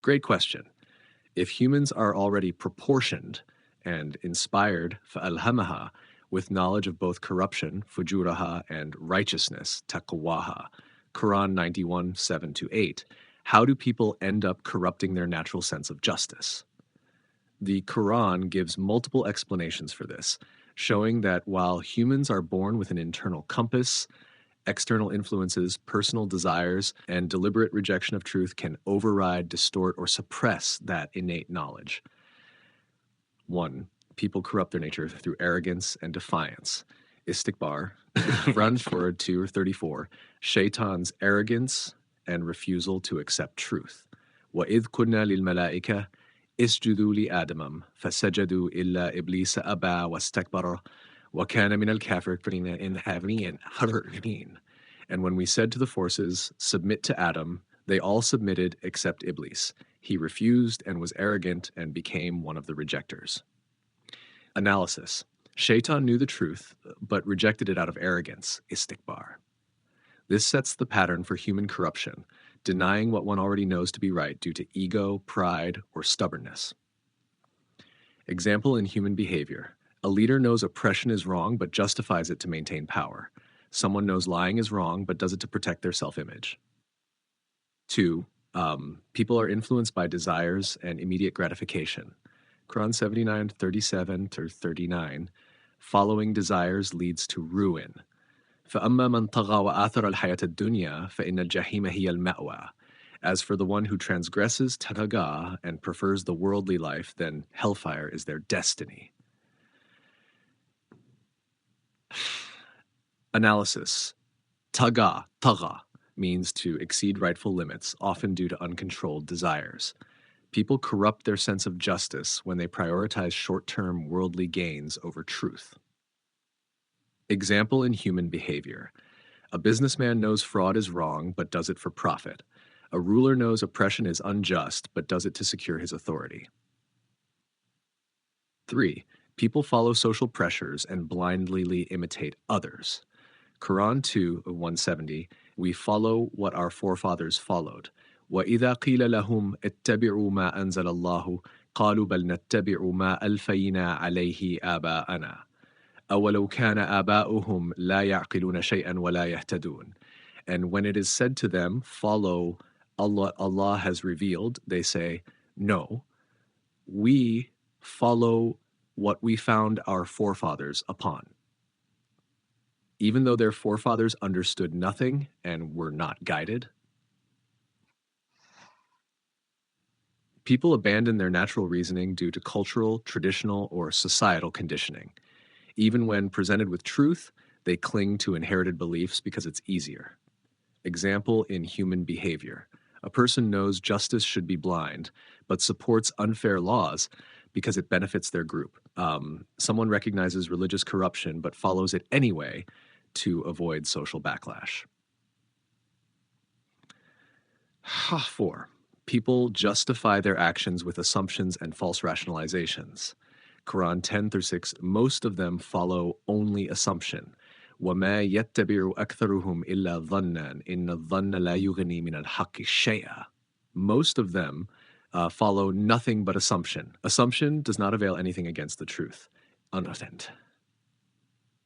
Great question. If humans are already proportioned and inspired فَأَلْهَمَهَا with knowledge of both corruption, fujuraha, and righteousness, taqwaha, Quran 91, 7-8, how do people end up corrupting their natural sense of justice? The Quran gives multiple explanations for this, showing that while humans are born with an internal compass, external influences, personal desires, and deliberate rejection of truth can override, distort, or suppress that innate knowledge. 1. People corrupt their nature through arrogance and defiance. Istikbar, Quran 4:2-34, Shaitan's arrogance and refusal to accept truth. وَإِذْ كُنَّا لِلْمَلَائِكَةِ اسْجُدُوا لِآدَمَ فَسَجَدُوا إِلَّا إِبْلِيسَ أَبَى وَاسْتَكْبَرَ وَكَانَ مِنَ الْكَافِرِينَ. And when we said to the forces, submit to Adam, they all submitted except Iblis. He refused and was arrogant and became one of the rejectors. Analysis. Shaitan knew the truth, but rejected it out of arrogance, istikbar. This sets the pattern for human corruption, denying what one already knows to be right due to ego, pride, or stubbornness. Example in human behavior. A leader knows oppression is wrong but justifies it to maintain power. Someone knows lying is wrong but does it to protect their self-image. 2. People are influenced by desires and immediate gratification. Quran 79:37-39, following desires leads to ruin. فَأَمَّا مَنْ طَغَى وَآثَرَ الْحَيَاةَ الدُّنْيَا فَإِنَّ الْجَحِيمَ هِيَ الْمَأْوَى. As for the one who transgresses tagha and prefers the worldly life, then hellfire is their destiny. Analysis. Tagha means to exceed rightful limits, often due to uncontrolled desires. People corrupt their sense of justice when they prioritize short-term worldly gains over truth. Example in human behavior. A businessman knows fraud is wrong but does it for profit. A ruler knows oppression is unjust but does it to secure his authority. 3. People follow social pressures and blindly imitate others. Quran 2:170, we follow what our forefathers followed. وَإِذَا قِيلَ لَهُمْ اتَّبِعُوا مَا أَنزَلَ اللَّهُ قَالُوا بَلْ نَتَّبِعُ مَا أَلْفَيْنَا عَلَيْهِ آبَاءَنَا أَوَلَوْ كَانَ آبَاؤُهُمْ لَا يَعْقِلُونَ شَيْئًا وَلَا يَهْتَدُونَ. And when it is said to them, follow Allah has revealed, they say, no, we follow what we found our forefathers upon. Even though their forefathers understood nothing and were not guided. People abandon their natural reasoning due to cultural, traditional, or societal conditioning. Even when presented with truth, they cling to inherited beliefs because it's easier. Example in human behavior. A person knows justice should be blind, but supports unfair laws because it benefits their group. Someone recognizes religious corruption but follows it anyway to avoid social backlash. 4. People justify their actions with assumptions and false rationalizations. Quran 10-6, most of them follow only assumption. وَمَا يَتَّبِعُ أَكْثَرُهُمْ إِلَّا ظَنًّا إِنَّ الظَّنَّ لَا يُغْنِي مِنَ الْحَقِّ شَيْئًا. Most of them follow nothing but assumption. Assumption does not avail anything against the truth. Unauthentic.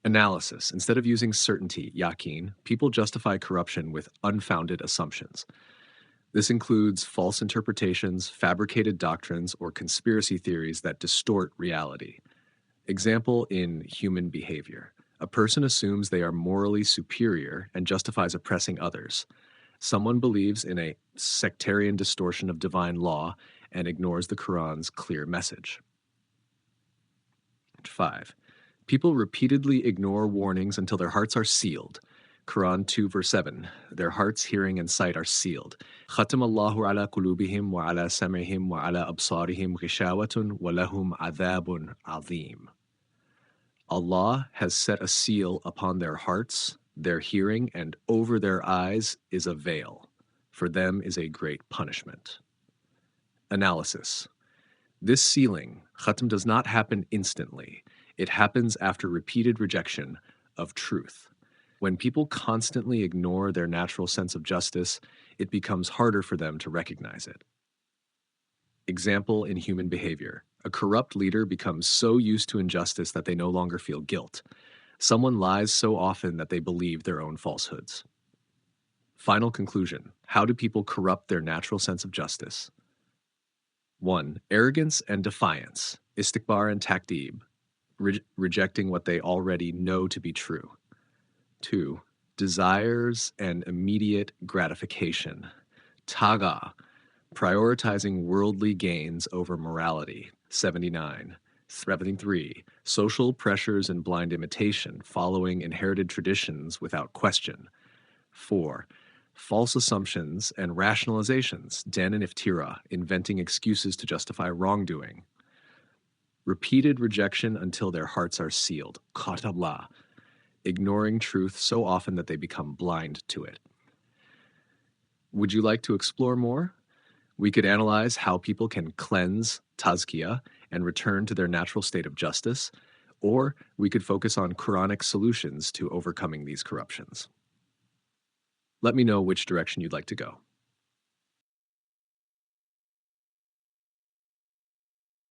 Analysis. Instead of using certainty, yaqeen, people justify corruption with unfounded assumptions. This includes false interpretations, fabricated doctrines, or conspiracy theories that distort reality. Example in human behavior. A person assumes they are morally superior and justifies oppressing others. Someone believes in a sectarian distortion of divine law and ignores the Quran's clear message. 5. People repeatedly ignore warnings until their hearts are sealed. Quran 2:7, their hearts, hearing, and sight are sealed. خَتَمَ اللَّهُ عَلَى قُلُوبِهِمْ وَعَلَى سَمْعِهِمْ وَعَلَى أَبْصَارِهِمْ غِشَاوَةٌ وَلَهُمْ عَذَابٌ عَظِيمٌ. Allah has set a seal upon their hearts, their hearing, and over their eyes is a veil. For them is a great punishment. Analysis. This sealing, khatam, does not happen instantly. It happens after repeated rejection of truth. When people constantly ignore their natural sense of justice, it becomes harder for them to recognize it. Example in human behavior. A corrupt leader becomes so used to injustice that they no longer feel guilt. Someone lies so often that they believe their own falsehoods. Final conclusion. How do people corrupt their natural sense of justice? 1. Arrogance and defiance. Istikbar and takdib. Rejecting what they already know to be true. 2. Desires and immediate gratification. Taga. Prioritizing worldly gains over morality. 79. 73. Social pressures and blind imitation, following inherited traditions without question. 4. False assumptions and rationalizations, den and iftira, inventing excuses to justify wrongdoing. Repeated rejection until their hearts are sealed, qatabla, ignoring truth so often that they become blind to it. Would you like to explore more? We could analyze how people can cleanse tazkiyah and return to their natural state of justice, or we could focus on Quranic solutions to overcoming these corruptions. Let me know which direction you'd like to go.